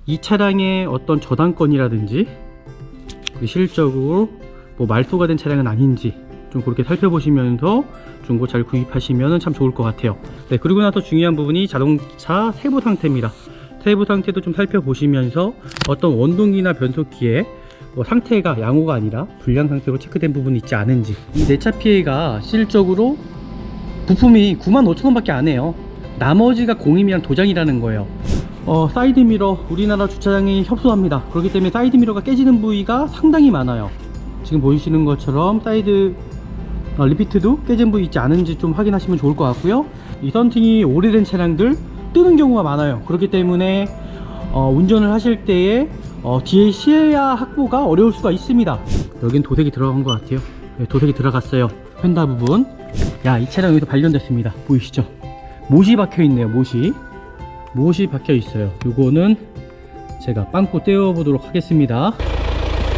이 차량의 어떤 저당권이라든지 실적으로 뭐 말소가 된 차량은 아닌지 좀 그렇게 살펴보시면서 중고 잘 구입하시면 참 좋을 것 같아요. 네, 그리고 나서 중요한 부분이 자동차 세부 상태입니다. 세부 상태도 좀 살펴보시면서 어떤 원동기나 변속기에 뭐 상태가 양호가 아니라 불량 상태로 체크된 부분이 있지 않은지. 이 내차 피해가 실적으로 부품이 95,000원 밖에 안 해요. 나머지가 공임이랑 도장이라는 거예요. 사이드미러 우리나라 주차장이 협소합니다. 그렇기 때문에 사이드미러가 깨지는 부위가 상당히 많아요. 지금 보이시는 것처럼 사이드 리피트도 깨진 부위 있지 않은지 좀 확인하시면 좋을 것 같고요. 이 썬팅이 오래된 차량들 뜨는 경우가 많아요. 그렇기 때문에 운전을 하실 때에 뒤에 시야 확보가 어려울 수가 있습니다. 여긴 도색이 들어간 것 같아요. 네, 도색이 들어갔어요. 휀다 부분. 야, 이 차량 여기서 발견됐습니다. 보이시죠? 못이 박혀 있네요. 못이 박혀 있어요. 요거는 제가 빵꾸 떼어 보도록 하겠습니다.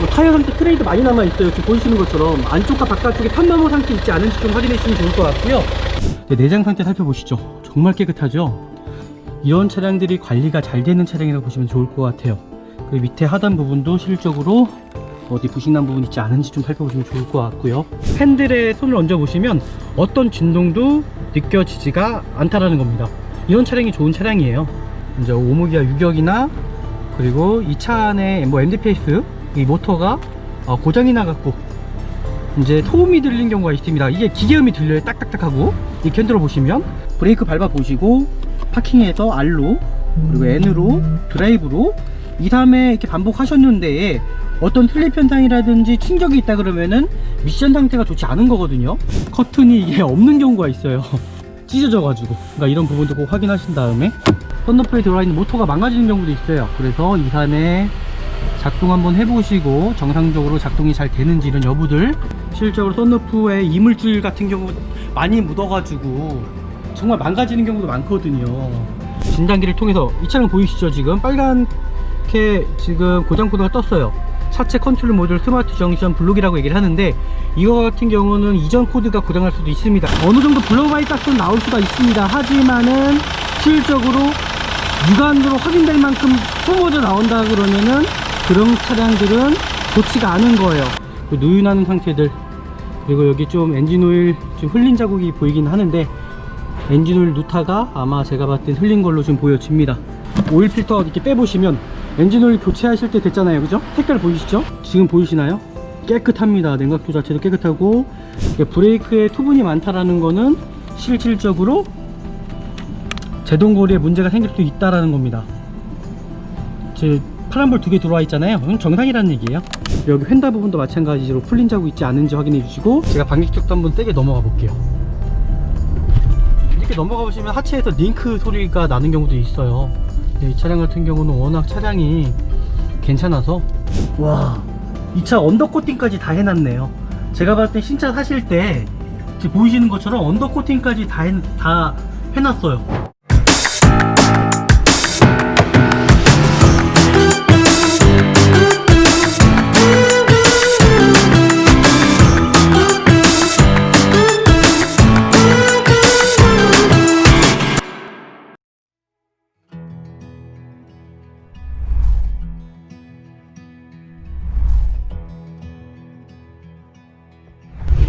타이어 상태 트레이드 많이 남아 있어요. 지금 보이시는 것처럼 안쪽과 바깥쪽에 판마모 상태 있지 않은지 좀 확인해 주시면 좋을 것 같고요. 네, 내장 상태 살펴보시죠. 정말 깨끗하죠. 이런 차량들이 관리가 잘 되는 차량이라고 보시면 좋을 것 같아요. 그 밑에 하단 부분도 실적으로 어디 부식난 부분 있지 않은지 좀 살펴보시면 좋을 것 같고요. 핸들에 손을 얹어 보시면 어떤 진동도 느껴지지가 않다라는 겁니다. 이런 차량이 좋은 차량이에요. 이제 오목이와 유격이나 그리고 이 차 안에 뭐 MDPS 이 모터가 고장이 나갖고 이제 소음이 들리는 경우가 있습니다. 이게 기계음이 들려요. 딱딱딱 하고. 이렇게 흔들어 보시면 브레이크 밟아 보시고 파킹에서 R로 그리고 N으로 드라이브로 2, 3회 이렇게 반복하셨는데 어떤 슬립 현상이라든지 충격이 있다 그러면은 미션 상태가 좋지 않은 거거든요. 커튼이 이게 없는 경우가 있어요. 찢어져 가지고. 그러니까 이런 부분도 꼭 확인하신 다음에 썬루프에 들어와 있는 모터가 망가지는 경우도 있어요. 그래서 2, 3회 작동 한번 해보시고 정상적으로 작동이 잘 되는지 이런 여부들. 실적으로 썬루프에 이물질 같은 경우 많이 묻어가지고 정말 망가지는 경우도 많거든요. 진단기를 통해서 이 차량 보이시죠? 지금 빨갛게 지금 고장 코드가 떴어요. 차체 컨트롤 모듈 스마트 정션 블록이라고 얘기를 하는데 이거 같은 경우는 이전 코드가 고장날 수도 있습니다. 어느 정도 블러바이딱스는 나올 수가 있습니다. 하지만은 실적으로 육안으로 확인될 만큼 소모져 나온다 그러면은 그런 차량들은 좋지가 않은 거예요. 누유나는 상태들, 그리고 여기 좀 엔진오일 좀 흘린 자국이 보이긴 하는데 엔진오일 누타가 아마 제가 봤을 땐 흘린 걸로 좀 보여집니다. 오일 필터 이렇게 빼보시면 엔진오일 교체하실 때 됐잖아요, 그죠? 색깔 보이시죠? 지금 보이시나요? 깨끗합니다. 냉각도 자체도 깨끗하고 브레이크에 투분이 많다라는 거는 실질적으로 제동거리에 문제가 생길 수 있다라는 겁니다. 제 파란불 2개 들어와 있잖아요. 정상이라는 얘기예요. 여기 휀다 부분도 마찬가지로 풀린 자국 있지 않은지 확인해 주시고 제가 방식적도 한번 세게 넘어가 볼게요. 이렇게 넘어가 보시면 하체에서 링크 소리가 나는 경우도 있어요. 이 차량 같은 경우는 워낙 차량이 괜찮아서 와, 이 차 언더코팅까지 다 해놨네요. 제가 봤을 때 신차 사실 때 지금 보이시는 것처럼 언더코팅까지 다 해놨어요.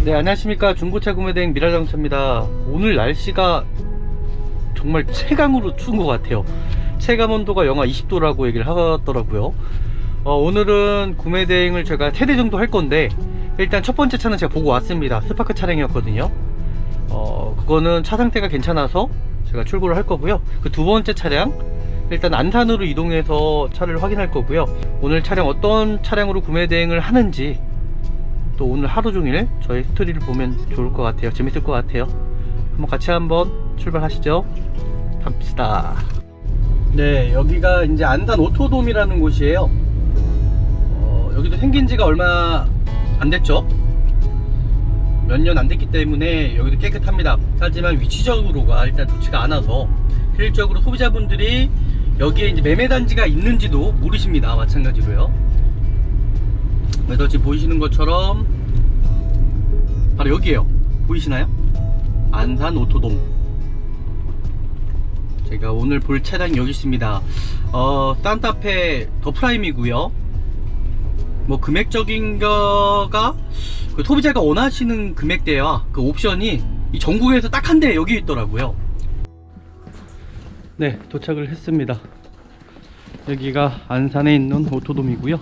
네, 안녕하십니까. 중고차 구매대행 미라자동차입니다. 오늘 날씨가 정말 체감으로 추운 것 같아요. 체감 온도가 영하 20도라고 얘기를 하더라고요. 오늘은 구매대행을 제가 3대 정도 할 건데 일단 첫 번째 차는 제가 보고 왔습니다. 스파크 차량이었거든요. 그거는 차 상태가 괜찮아서 제가 출고를 할 거고요. 그 두 번째 차량 일단 안산으로 이동해서 차를 확인할 거고요. 오늘 차량 어떤 차량으로 구매대행을 하는지 또 오늘 하루 종일 저의 스토리를 보면 좋을 것 같아요. 재밌을 것 같아요. 한번 같이 한번 출발하시죠. 갑시다. 네, 여기가 이제 안산 오토돔이라는 곳이에요. 여기도 생긴 지가 얼마 안 됐죠. 몇 년 안 됐기 때문에 여기도 깨끗합니다. 하지만 위치적으로가 일단 좋지가 않아서 실질적으로 소비자분들이 여기에 이제 매매단지가 있는지도 모르십니다. 마찬가지로요. 그래서 지금 보이시는 것처럼 바로 여기에요. 보이시나요? 안산 오토돔. 제가 오늘 볼 차량이 여기 있습니다. 산타페 더 프라임이고요. 뭐 금액적인 거가 그 소비자가 원하시는 금액대와 그 옵션이 이 전국에서 딱 한 대 여기 있더라고요. 네, 도착을 했습니다. 여기가 안산에 있는 오토돔이고요.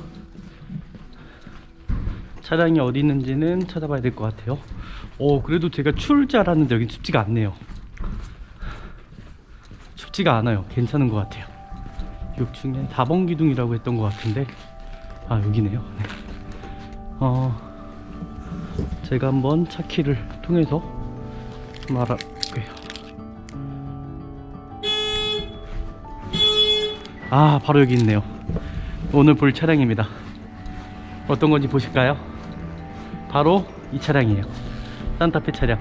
차량이 어디 있는지는 찾아봐야 될 것 같아요. 그래도 제가 추울 줄 알았는데 여긴 춥지가 않네요. 춥지가 않아요. 괜찮은 것 같아요. 6층에 4번 기둥이라고 했던 것 같은데 여기네요. 네. 제가 한번 차키를 통해서 말할게요. 바로 여기 있네요. 오늘 볼 차량입니다. 어떤 건지 보실까요? 바로 이 차량이에요. 산타페 차량.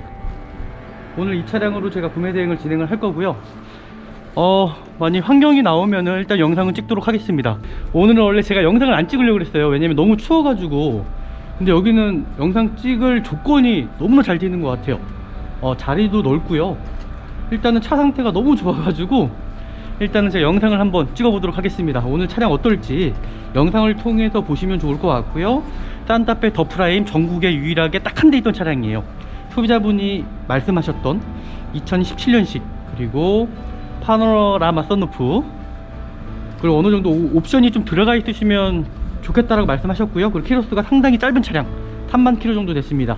오늘 이 차량으로 제가 구매 대행을 진행을 할 거고요. 만약 환경이 나오면은 일단 영상을 찍도록 하겠습니다. 오늘은 원래 제가 영상을 안 찍으려고 그랬어요. 왜냐면 너무 추워가지고. 근데 여기는 영상 찍을 조건이 너무나 잘 되는 것 같아요. 자리도 넓고요. 일단은 차 상태가 너무 좋아가지고 일단은 제가 영상을 한번 찍어보도록 하겠습니다. 오늘 차량 어떨지 영상을 통해서 보시면 좋을 것 같고요. 산타페 더 프라임 전국에 유일하게 딱 한 대 있던 차량이에요. 소비자분이 말씀하셨던 2017년식, 그리고 파노라마 썬루프, 그리고 어느 정도 옵션이 좀 들어가 있으시면 좋겠다라고 말씀하셨고요. 그리고 키로수가 상당히 짧은 차량, 3만 킬로 정도 됐습니다.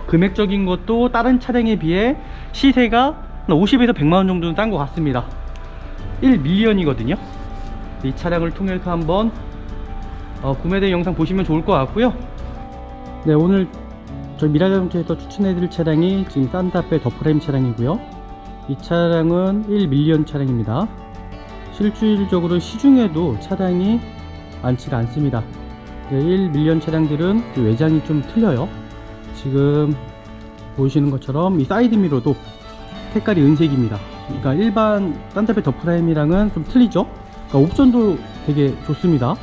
금액적인 것도 다른 차량에 비해 시세가 50에서 100만원 정도는 싼 것 같습니다. 1밀리언이거든요 이 차량을 통해서 한번 구매된 영상 보시면 좋을 것 같고요. 네, 오늘 저희 미라자동차에서 추천해드릴 차량이 지금 산타페 더 프라임 차량이고요. 이 차량은 1밀리언 차량입니다. 실질적으로 시중에도 차량이 많지가 않습니다. 1밀리언 차량들은 외장이 좀 틀려요. 지금 보이시는 것처럼 이 사이드미러도 색깔이 은색입니다. 그러니까 일반 산타페 더 프라임이랑은 좀 틀리죠. 그러니까 옵션도 되게 좋습니다.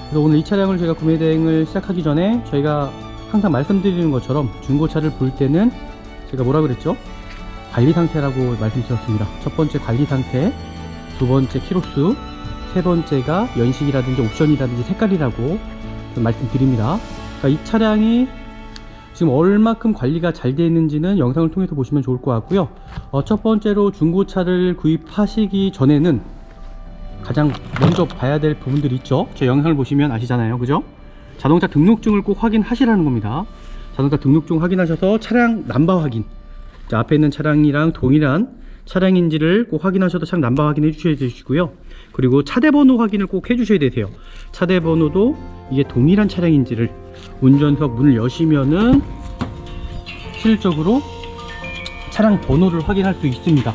그래서 오늘 이 차량을 제가 구매 대행을 시작하기 전에 저희가 항상 말씀드리는 것처럼 중고차를 볼 때는 제가 뭐라 그랬죠? 관리 상태라고 말씀드렸습니다. 첫 번째 관리 상태, 두 번째 키로수, 세 번째가 연식이라든지 옵션이라든지 색깔이라고 말씀드립니다. 그러니까 이 차량이 지금 얼마큼 관리가 잘 되어 있는지는 영상을 통해서 보시면 좋을 것 같고요. 첫 번째로 중고차를 구입하시기 전에는 가장 먼저 봐야 될 부분들이 있죠. 제 영상을 보시면 아시잖아요, 그죠? 자동차 등록증을 꼭 확인하시라는 겁니다. 자동차 등록증 확인하셔서 차량 넘버 확인, 자, 앞에 있는 차량이랑 동일한 차량인지를 꼭 확인하셔서 차량 넘버 확인해 주셔야 되시고요. 그리고 차대번호 확인을 꼭 해주셔야 되세요. 차대번호도 이게 동일한 차량인지를, 운전석 문을 여시면은 실질적으로 차량 번호를 확인할 수 있습니다.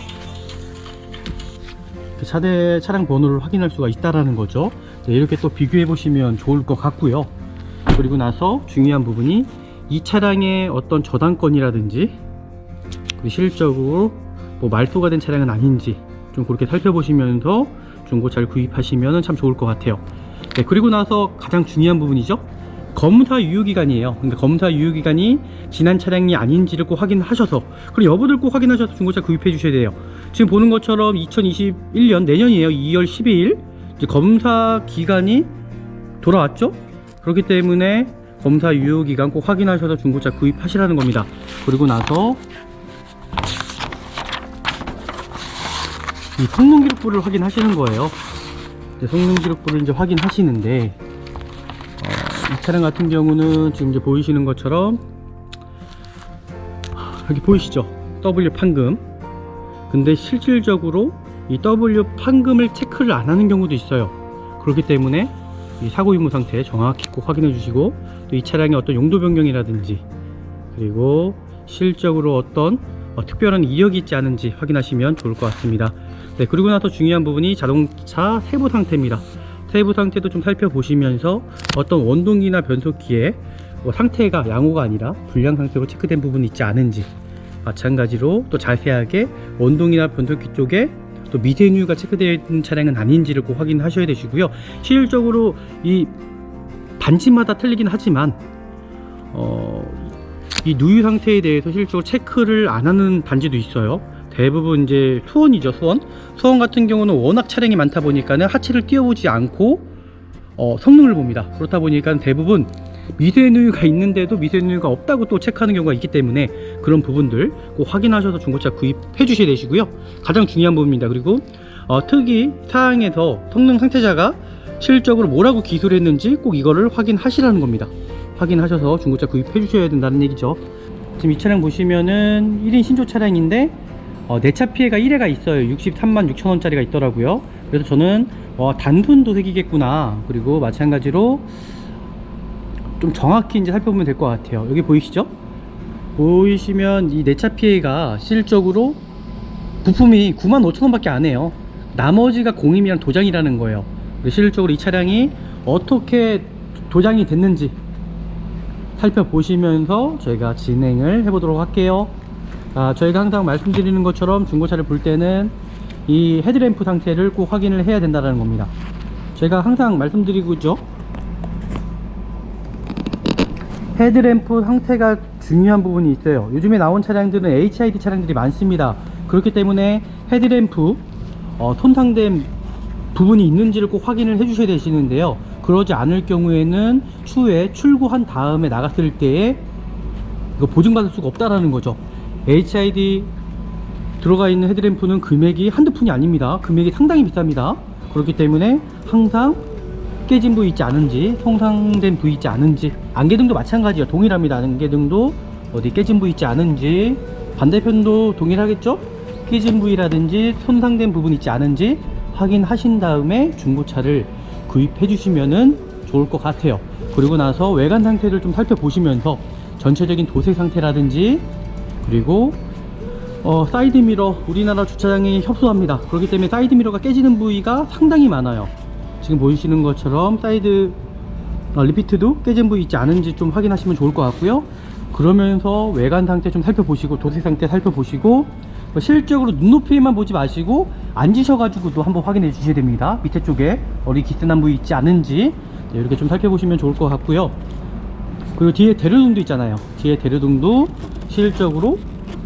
그 차량 번호를 확인할 수가 있다라는 거죠. 이렇게 또 비교해 보시면 좋을 것 같고요. 그리고 나서 중요한 부분이 이 차량의 어떤 저당권이라든지, 그리고 실질적으로 뭐 말소가 된 차량은 아닌지 좀 그렇게 살펴보시면서 중고차를 구입하시면 참 좋을 것 같아요. 네, 그리고 나서 가장 중요한 부분이죠. 검사 유효기간이에요. 그러니까 검사 유효기간이 지난 차량이 아닌지를 꼭 확인하셔서, 그리고 여부들 꼭 확인하셔서 중고차 구입해 주셔야 돼요. 지금 보는 것처럼 2021년 내년이에요. 2월 12일 이제 검사 기간이 돌아왔죠. 그렇기 때문에 검사 유효기간 꼭 확인하셔서 중고차 구입하시라는 겁니다. 그리고 나서 이 성능기록부를 확인하시는 거예요. 성능기록부를 이제 확인하시는데, 이 차량 같은 경우는 지금 이제 보이시는 것처럼 여기 보이시죠? W 판금. 근데 실질적으로 이 W 판금을 체크를 안 하는 경우도 있어요. 그렇기 때문에 이 사고 유무 상태 정확히 꼭 확인해 주시고, 또 이 차량의 어떤 용도 변경이라든지, 그리고 실적으로 어떤 특별한 이력이 있지 않은지 확인하시면 좋을 것 같습니다. 네, 그리고 나서 중요한 부분이 자동차 세부 상태입니다. 세부 상태도 좀 살펴보시면서 어떤 원동기나 변속기에 상태가 양호가 아니라 불량 상태로 체크된 부분이 있지 않은지, 마찬가지로 또 자세하게 원동이나 변속기 쪽에 또 미세누유가 체크되어 있는 차량은 아닌지를 꼭 확인하셔야 되시고요. 실질적으로 이 단지마다 틀리긴 하지만 이 누유 상태에 대해서 실질적으로 체크를 안 하는 단지도 있어요. 대부분 이제 수원이죠. 수원 같은 경우는 워낙 차량이 많다 보니까는 하체를 띄워보지 않고 성능을 봅니다. 그렇다 보니까 대부분 미세누유가 있는데도 미세누유가 없다고 또 체크하는 경우가 있기 때문에 그런 부분들 꼭 확인하셔서 중고차 구입해 주셔야 되시고요. 가장 중요한 부분입니다. 그리고 특이 사항에서 성능 상태자가 실질적으로 뭐라고 기술했는지 꼭 이거를 확인하시라는 겁니다. 확인하셔서 중고차 구입해 주셔야 된다는 얘기죠. 지금 이 차량 보시면은 1인 신조 차량인데 내차 피해가 1회가 있어요. 63만 6천 원짜리가 있더라고요. 그래서 저는 단순 도색이겠구나. 그리고 마찬가지로 좀 정확히 이제 살펴보면 될 것 같아요. 여기 보이시죠? 보이시면 이 내차 피해가 실질적으로 부품이 9만 5천 원밖에 안 해요. 나머지가 공임이랑 도장이라는 거예요. 실질적으로 이 차량이 어떻게 도장이 됐는지 살펴보시면서 저희가 진행을 해보도록 할게요. 저희가 항상 말씀드리는 것처럼 중고차를 볼 때는 이 헤드램프 상태를 꼭 확인을 해야 된다는 겁니다. 제가 항상 말씀드리고 있죠. 헤드램프 상태가 중요한 부분이 있어요. 요즘에 나온 차량들은 HID 차량들이 많습니다. 그렇기 때문에 헤드램프 손상된 부분이 있는지를 꼭 확인을 해 주셔야 되시는데요. 그러지 않을 경우에는 추후에 출고한 다음에 나갔을 때에 이거 보증받을 수가 없다라는 거죠. HID 들어가 있는 헤드램프는 금액이 한두 푼이 아닙니다. 금액이 상당히 비쌉니다. 그렇기 때문에 항상 깨진 부위 있지 않은지, 손상된 부위 있지 않은지, 안개등도 마찬가지예요. 동일합니다. 안개등도 어디 깨진 부위 있지 않은지, 반대편도 동일하겠죠? 깨진 부위라든지 손상된 부분 있지 않은지 확인하신 다음에 중고차를 구입해 주시면은 좋을 것 같아요. 그리고 나서 외관 상태를 좀 살펴보시면서 전체적인 도색 상태라든지, 그리고 사이드 미러, 우리나라 주차장이 협소합니다. 그렇기 때문에 사이드 미러가 깨지는 부위가 상당히 많아요. 지금 보이시는 것처럼 사이드 리피트도 깨진 부위 있지 않은지 좀 확인하시면 좋을 것 같고요. 그러면서 외관 상태 좀 살펴보시고 도색 상태 살펴보시고, 실질적으로 눈높이만 보지 마시고 앉으셔가지고도 한번 확인해 주셔야 됩니다. 밑에 쪽에 어디 기스난 부위 있지 않은지 이렇게 좀 살펴보시면 좋을 것 같고요. 그리고 뒤에 대류등도 있잖아요. 뒤에 대류등도 실질적으로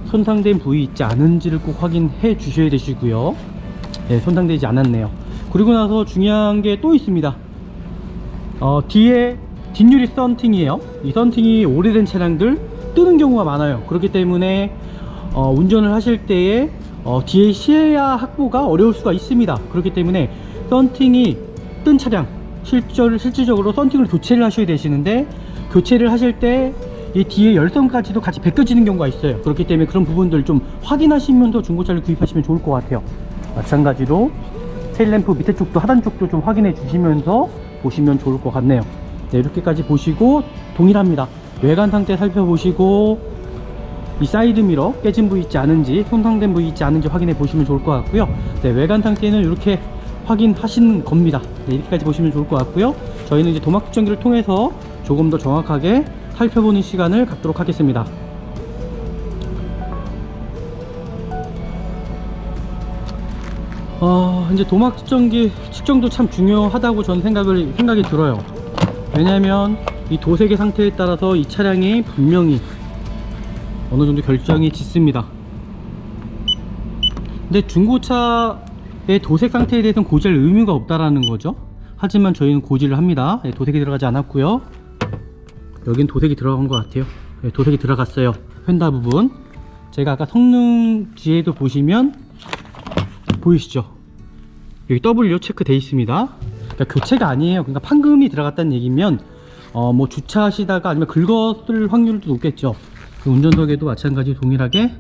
손상된 부위 있지 않은지를 꼭 확인해 주셔야 되시고요. 네, 손상되지 않았네요. 그리고 나서 중요한 게 또 있습니다. 뒤에 뒷유리 썬팅이에요. 이 썬팅이 오래된 차량들 뜨는 경우가 많아요. 그렇기 때문에 운전을 하실 때에 뒤에 시야 확보가 어려울 수가 있습니다. 그렇기 때문에 썬팅이 뜬 차량 실질적으로 썬팅을 교체를 하셔야 되시는데, 교체를 하실 때 이 뒤에 열선까지도 같이 벗겨지는 경우가 있어요. 그렇기 때문에 그런 부분들 좀 확인하시면서 중고차를 구입하시면 좋을 것 같아요. 마찬가지로 테일램프 밑에 쪽도 하단 쪽도 좀 확인해 주시면서 보시면 좋을 것 같네요. 네, 이렇게까지 보시고 동일합니다. 외관 상태 살펴보시고 이 사이드 미러 깨진 부위 있지 않은지, 손상된 부위 있지 않은지 확인해 보시면 좋을 것 같고요. 네, 외관 상태는 이렇게 확인하시는 겁니다. 네, 이렇게까지 보시면 좋을 것 같고요. 저희는 이제 도막 측정기를 통해서 조금 더 정확하게 살펴보는 시간을 갖도록 하겠습니다. 이제 도막 측정기 측정도 참 중요하다고 저는 생각이 들어요. 왜냐하면 이 도색의 상태에 따라서 이 차량이 분명히 어느 정도 결정이 짓습니다. 근데 중고차의 도색 상태에 대해서는 고지할 의무가 없다라는 거죠. 하지만 저희는 고지를 합니다. 네, 도색이 들어가지 않았고요. 여긴 도색이 들어간 것 같아요. 네, 도색이 들어갔어요. 휀다 부분. 제가 아까 성능지에도 보시면 보이시죠? 여기 W 체크 돼 있습니다. 그러니까 교체가 아니에요. 그러니까 판금이 들어갔다는 얘기면 뭐 주차하시다가 아니면 긁었을 확률도 높겠죠. 그 운전석에도 마찬가지 동일하게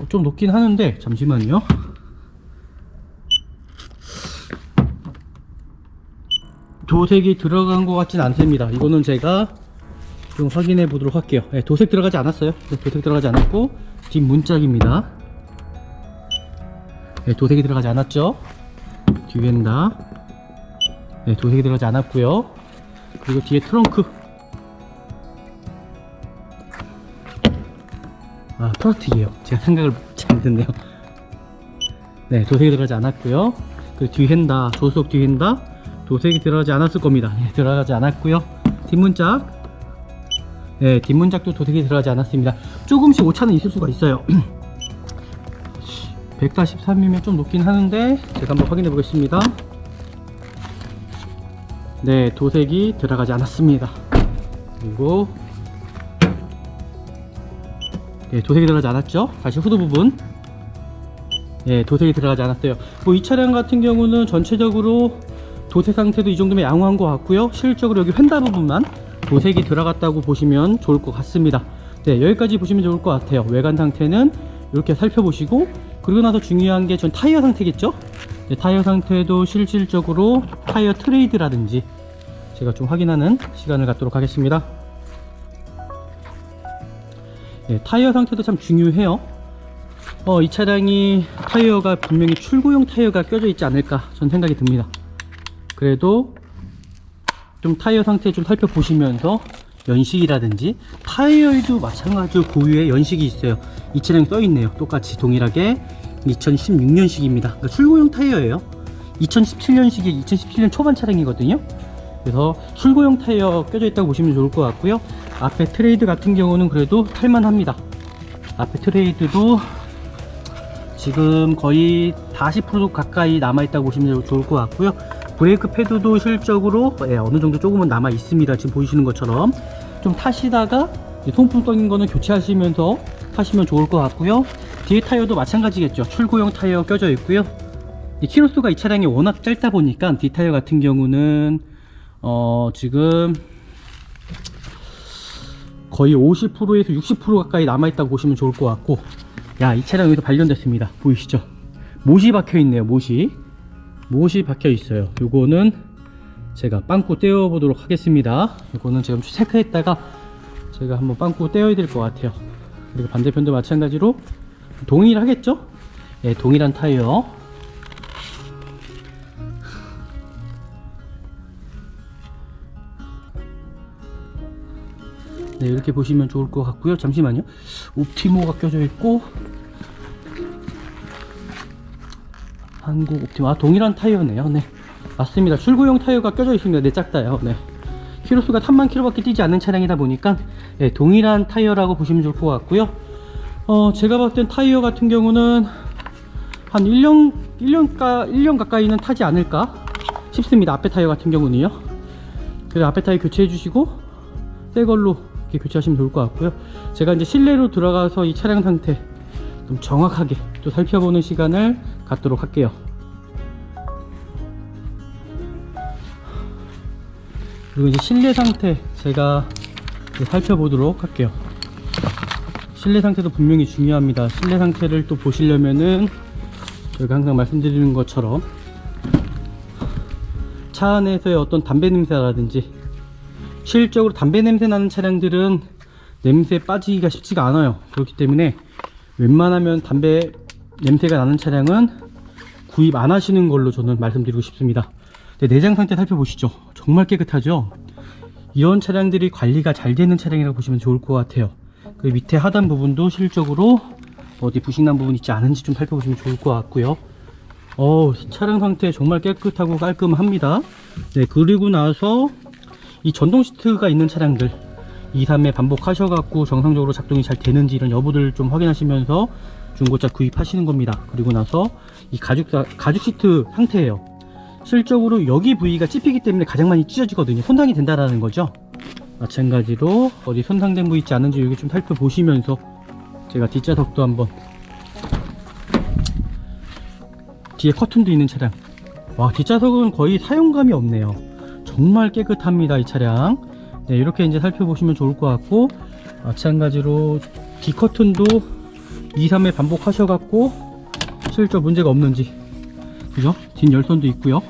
좀 높긴 하는데, 잠시만요. 도색이 들어간 것 같진 않습니다. 이거는 제가 좀 확인해 보도록 할게요. 네, 도색 들어가지 않았어요. 네, 도색 들어가지 않았고 뒷문짝입니다. 네, 도색이 들어가지 않았죠. 뒤엔다. 네, 도색이 들어가지 않았고요. 그리고 뒤에 트렁크. 프라틱이에요. 제가 생각을 잘못했네요. 네, 도색이 들어가지 않았고요. 그리고 뒤엔다, 조수석 뒤엔다 도색이 들어가지 않았을 겁니다. 네, 들어가지 않았고요. 뒷문짝. 네, 뒷문짝도 도색이 들어가지 않았습니다. 조금씩 오차는 있을 수가 있어요. 143이면 좀 높긴 하는데 제가 한번 확인해 보겠습니다. 네, 도색이 들어가지 않았습니다. 그리고 네, 도색이 들어가지 않았죠. 다시 후드 부분, 네, 도색이 들어가지 않았어요. 뭐 이 차량 같은 경우는 전체적으로 도색 상태도 이 정도면 양호한 것 같고요. 실질적으로 여기 휀다 부분만 도색이 들어갔다고 보시면 좋을 것 같습니다. 네, 여기까지 보시면 좋을 것 같아요. 외관 상태는 이렇게 살펴보시고, 그리고 나서 중요한 게 전 타이어 상태겠죠. 네, 타이어 상태도 실질적으로 타이어 트레이드라든지 제가 좀 확인하는 시간을 갖도록 하겠습니다. 네, 타이어 상태도 참 중요해요. 이 차량이 타이어가 분명히 출고용 타이어가 껴져 있지 않을까 전 생각이 듭니다. 그래도 좀 타이어 상태 좀 살펴보시면서 연식이라든지, 타이어에도 마찬가지로 고유의 연식이 있어요. 이 차량이 써있네요. 똑같이 동일하게 2016년식입니다. 그러니까 출고용 타이어예요. 2017년식이 2017년 초반 차량이거든요. 그래서 출고용 타이어 껴져 있다고 보시면 좋을 것 같고요. 앞에 트레이드 같은 경우는 그래도 탈만합니다. 앞에 트레이드도 지금 거의 40% 가까이 남아있다고 보시면 좋을 것 같고요. 브레이크 패드도 실적으로 어느 정도 조금은 남아 있습니다. 지금 보이시는 것처럼 좀 타시다가 통풍 떠인 거는 교체하시면서 타시면 좋을 것 같고요. 뒤에 타이어도 마찬가지겠죠. 출고용 타이어 껴져 있고요. 이 키로수가 이 차량이 워낙 짧다 보니까 뒤 타이어 같은 경우는 지금 거의 50%에서 60% 가까이 남아있다고 보시면 좋을 것 같고, 야, 이 차량 여기서 발견됐습니다. 보이시죠? 못이 박혀 있네요. 못이 박혀 있어요. 요거는 제가 빵꾸 떼어 보도록 하겠습니다. 요거는 지금 체크했다가 제가 한번 빵꾸 떼어야 될 것 같아요. 그리고 반대편도 마찬가지로 동일하겠죠? 네, 동일한 타이어. 네, 이렇게 보시면 좋을 것 같고요. 잠시만요. 옵티모가 껴져 있고, 한국 옵티모, 동일한 타이어네요. 네, 맞습니다. 출고용 타이어가 껴져 있습니다. 네, 작다요. 네, 키로수가 3만 킬로밖에 뛰지 않는 차량이다 보니까 네, 동일한 타이어라고 보시면 좋을 것 같고요. 제가 봤을 땐 타이어 같은 경우는 한 1년 가까이는 타지 않을까 싶습니다. 앞에 타이어 같은 경우는요. 그래서 앞에 타이어 교체해 주시고 새 걸로 이렇게 교체하시면 좋을 것 같고요. 제가 이제 실내로 들어가서 이 차량 상태 좀 정확하게 또 살펴보는 시간을 갖도록 할게요. 그리고 이제 실내 상태 제가 살펴보도록 할게요. 실내 상태도 분명히 중요합니다. 실내 상태를 또 보시려면은 저희가 항상 말씀드리는 것처럼 차 안에서의 어떤 담배 냄새라든지, 실질적으로 담배 냄새 나는 차량들은 냄새 빠지기가 쉽지가 않아요. 그렇기 때문에 웬만하면 담배 냄새가 나는 차량은 구입 안 하시는 걸로 저는 말씀드리고 싶습니다. 내장 상태 살펴보시죠. 정말 깨끗하죠. 이런 차량들이 관리가 잘 되는 차량이라고 보시면 좋을 것 같아요. 그 밑에 하단 부분도 실적으로 어디 부식난 부분 있지 않은지 좀 살펴보시면 좋을 것 같고요. 차량 상태 정말 깨끗하고 깔끔합니다. 네, 그리고 나서 이 전동 시트가 있는 차량들 2, 3회 반복하셔갖고 정상적으로 작동이 잘 되는지 이런 여부들을 좀 확인하시면서 중고차 구입하시는 겁니다. 그리고 나서 이 가죽 시트 상태예요. 실적으로 여기 부위가 찝히기 때문에 가장 많이 찢어지거든요. 손상이 된다라는 거죠. 마찬가지로 어디 손상된 부위 있지 않은지 여기 좀 살펴보시면서 제가 뒷좌석도 한번, 뒤에 커튼도 있는 차량, 와, 뒷좌석은 거의 사용감이 없네요. 정말 깨끗합니다, 이 차량. 네, 이렇게 이제 살펴보시면 좋을 것 같고, 마찬가지로 뒷커튼도 2, 3회 반복하셔갖고 실적 문제가 없는지, 그죠? 뒷열선도 있고요.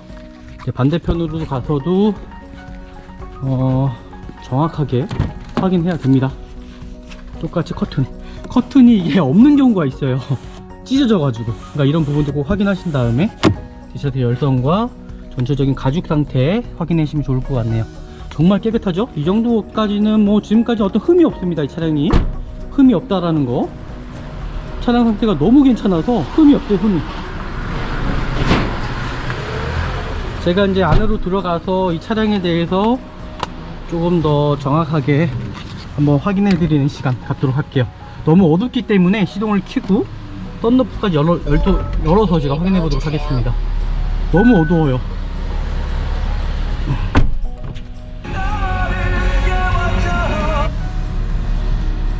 네, 반대편으로 가서도 정확하게 확인해야 됩니다. 똑같이 커튼이 이게 없는 경우가 있어요. 찢어져 가지고. 그러니까 이런 부분도 꼭 확인하신 다음에 뒷좌석 열선과 전체적인 가죽 상태 확인해 주시면 좋을 것 같네요. 정말 깨끗하죠? 이 정도까지는 뭐 지금까지 어떤 흠이 없습니다. 이 차량이 흠이 없다라는 거, 차량 상태가 너무 괜찮아서 흠이 없대요. 흠이. 제가 이제 안으로 들어가서 이 차량에 대해서 조금 더 정확하게 한번 확인해 드리는 시간 갖도록 할게요. 너무 어둡기 때문에 시동을 켜고 썬루프까지 열어서 제가 확인해 보도록 하겠습니다. 너무 어두워요.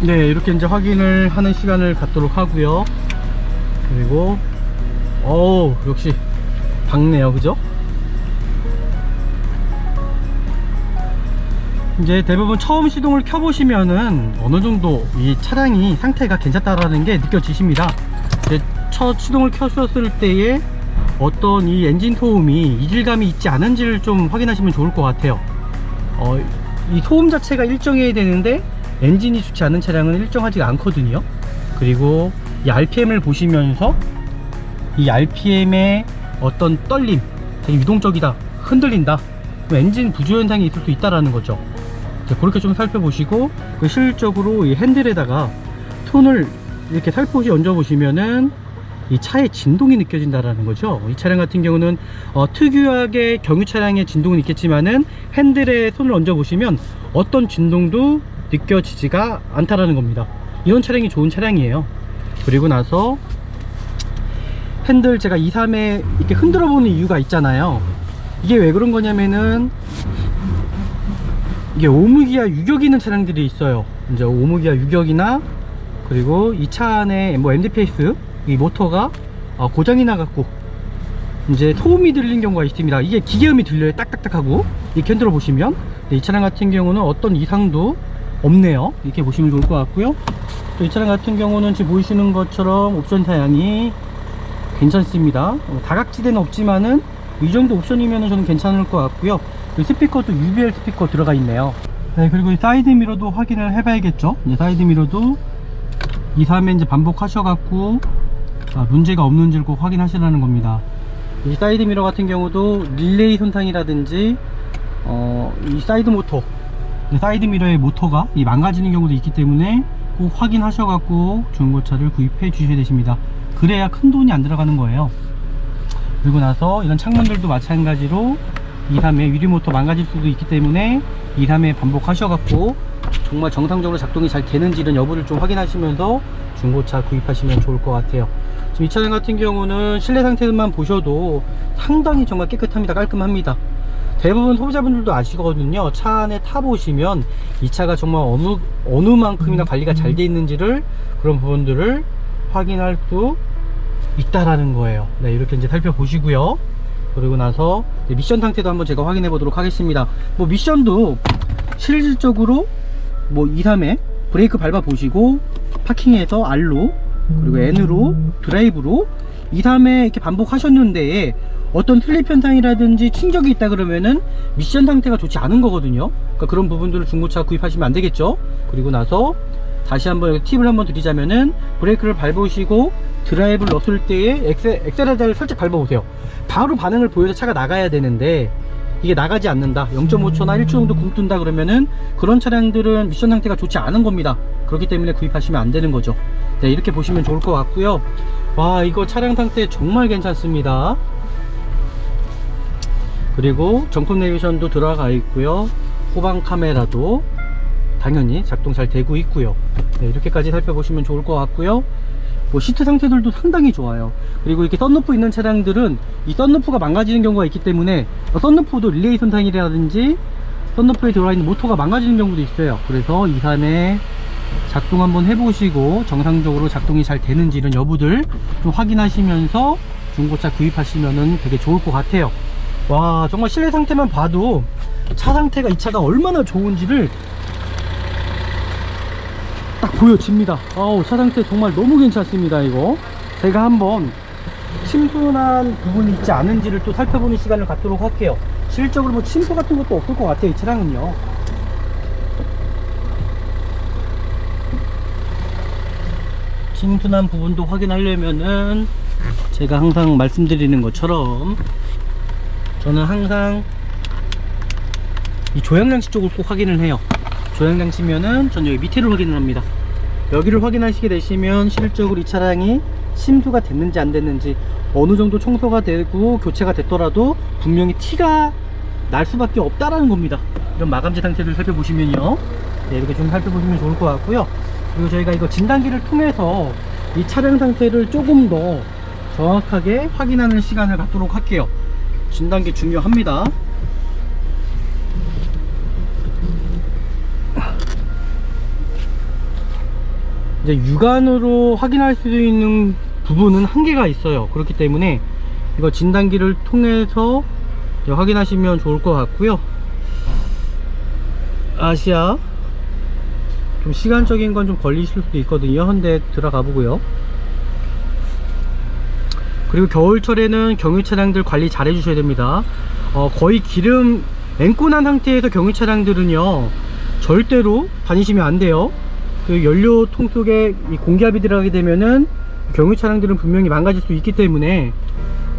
네, 이렇게 이제 확인을 하는 시간을 갖도록 하고요. 그리고 역시 밝네요, 그죠? 이제 대부분 처음 시동을 켜보시면은 어느 정도 이 차량이 상태가 괜찮다라는 게 느껴지십니다. 이제 첫 시동을 켜셨을 때에 어떤 이 엔진 소음이 이질감이 있지 않은지를 좀 확인하시면 좋을 것 같아요. 이 소음 자체가 일정해야 되는데 엔진이 좋지 않은 차량은 일정하지가 않거든요. 그리고 이 RPM을 보시면서 이 RPM의 어떤 떨림, 되게 유동적이다, 흔들린다, 엔진 부조 현상이 있을 수 있다라는 거죠. 그렇게 좀 살펴보시고, 실질적으로 이 핸들에다가 톤을 이렇게 살포시 얹어 보시면은 이 차의 진동이 느껴진다라는 거죠. 이 차량 같은 경우는 특유하게 경유 차량의 진동은 있겠지만은 핸들에 손을 얹어 보시면 어떤 진동도 느껴지지가 않다라는 겁니다. 이런 차량이 좋은 차량이에요. 그리고 나서 핸들 제가 2, 3에 이렇게 흔들어 보는 이유가 있잖아요. 이게 왜 그런 거냐면은 이게 오무기아 유격이 있는 차량들이 있어요. 이제 오무기아 유격이나, 그리고 이 차 안에 뭐 MDPS 이 모터가 고장이 나갖고 이제 소음이 들리는 경우가 있습니다. 이게 기계음이 들려요. 딱딱딱하고. 이렇게 흔들어 보시면 이 차량 같은 경우는 어떤 이상도 없네요. 이렇게 보시면 좋을 것 같고요. 또 이 차량 같은 경우는 지금 보이시는 것처럼 옵션 사양이 괜찮습니다. 다각지대는 없지만은 이 정도 옵션이면 저는 괜찮을 것 같고요. 스피커도 UBL 스피커 들어가 있네요. 네, 그리고 이 사이드 미러도 확인을 해봐야겠죠. 이제 사이드 미러도 2, 3회 이제 반복하셔갖고 문제가 없는지를 꼭 확인하시라는 겁니다. 이 사이드 미러 같은 경우도 릴레이 손상이라든지 이 사이드 모터, 사이드 미러의 모터가 망가지는 경우도 있기 때문에 꼭 확인하셔갖고 중고차를 구입해 주셔야 되십니다. 그래야 큰 돈이 안 들어가는 거예요. 그리고 나서 이런 창문들도 마찬가지로 2, 3회 유리 모터 망가질 수도 있기 때문에 2, 3회 반복하셔갖고 정말 정상적으로 작동이 잘 되는지 이런 여부를 좀 확인하시면서 중고차 구입하시면 좋을 것 같아요. 지금 이 차량 같은 경우는 실내 상태만 보셔도 상당히 정말 깨끗합니다. 깔끔합니다. 대부분 소비자분들도 아시거든요. 차 안에 타보시면 이 차가 정말 어느 만큼이나 관리가 잘 돼 있는지를, 그런 부분들을 확인할 수 있다라는 거예요. 네, 이렇게 이제 살펴보시고요. 그리고 나서 미션 상태도 한번 제가 확인해 보도록 하겠습니다. 뭐 미션도 실질적으로 뭐 2, 3회 브레이크 밟아 보시고 파킹에서 R로, 그리고 N으로, 드라이브로 2, 3회 이렇게 반복하셨는데 어떤 슬립 현상이라든지 충격이 있다 그러면은 미션 상태가 좋지 않은 거거든요. 그러니까 그런 부분들을 중고차 구입하시면 안 되겠죠. 그리고 나서 다시 한번 팁을 한번 드리자면은 브레이크를 밟으시고 드라이브를 넣었을 때에 엑셀레이터를 살짝 밟아보세요. 바로 반응을 보여서 차가 나가야 되는데 이게 나가지 않는다, 0.5초나 1초 정도 굼뜬다 그러면은 그런 차량들은 미션 상태가 좋지 않은 겁니다. 그렇기 때문에 구입하시면 안 되는 거죠. 네, 이렇게 보시면 좋을 것 같고요. 와, 이거 차량 상태 정말 괜찮습니다. 그리고 정품 내비션도 들어가 있고요. 후방 카메라도 당연히 작동 잘 되고 있고요. 네, 이렇게까지 살펴보시면 좋을 것 같고요. 뭐 시트 상태들도 상당히 좋아요. 그리고 이렇게 썬루프 있는 차량들은 이 썬루프가 망가지는 경우가 있기 때문에 썬루프도 릴레이 손상이라든지 썬루프에 들어와 있는 모터가 망가지는 경우도 있어요. 그래서 2, 3회 작동 한번 해보시고 정상적으로 작동이 잘 되는지 이런 여부들 좀 확인하시면서 중고차 구입하시면은 되게 좋을 것 같아요. 와, 정말 실내 상태만 봐도 차 상태가, 이 차가 얼마나 좋은지를 딱 보여집니다. 차 상태 정말 너무 괜찮습니다. 이거 제가 한번 침순한 부분이 있지 않은지를 또 살펴보는 시간을 갖도록 할게요. 실질적으로 뭐 침수 같은 것도 없을 것 같아요. 이 차량은요. 침순한 부분도 확인하려면은 제가 항상 말씀드리는 것처럼 저는 항상 이 조향장치 쪽을 꼭 확인을 해요. 조향장치면은 전 여기 밑에를 확인을 합니다. 여기를 확인하시게 되시면 실질적으로 이 차량이 침수가 됐는지 안 됐는지, 어느 정도 청소가 되고 교체가 됐더라도 분명히 티가 날 수밖에 없다라는 겁니다. 이런 마감재 상태를 살펴보시면요. 네, 이렇게 좀 살펴보시면 좋을 것 같고요. 그리고 저희가 이거 진단기를 통해서 이 차량 상태를 조금 더 정확하게 확인하는 시간을 갖도록 할게요. 진단기 중요합니다. 이제 육안으로 확인할 수 있는 부분은 한계가 있어요. 그렇기 때문에 이거 진단기를 통해서 확인하시면 좋을 것 같고요. 아시아 좀 시간적인 건 좀 걸리실 수도 있거든요. 현대 들어가 보고요. 그리고 겨울철에는 경유 차량들 관리 잘 해주셔야 됩니다. 거의 기름 앵꼬 난 상태에서 경유 차량들은요 절대로 다니시면 안 돼요. 그 연료통 속에 이 공기압이 들어가게 되면은 경유 차량들은 분명히 망가질 수 있기 때문에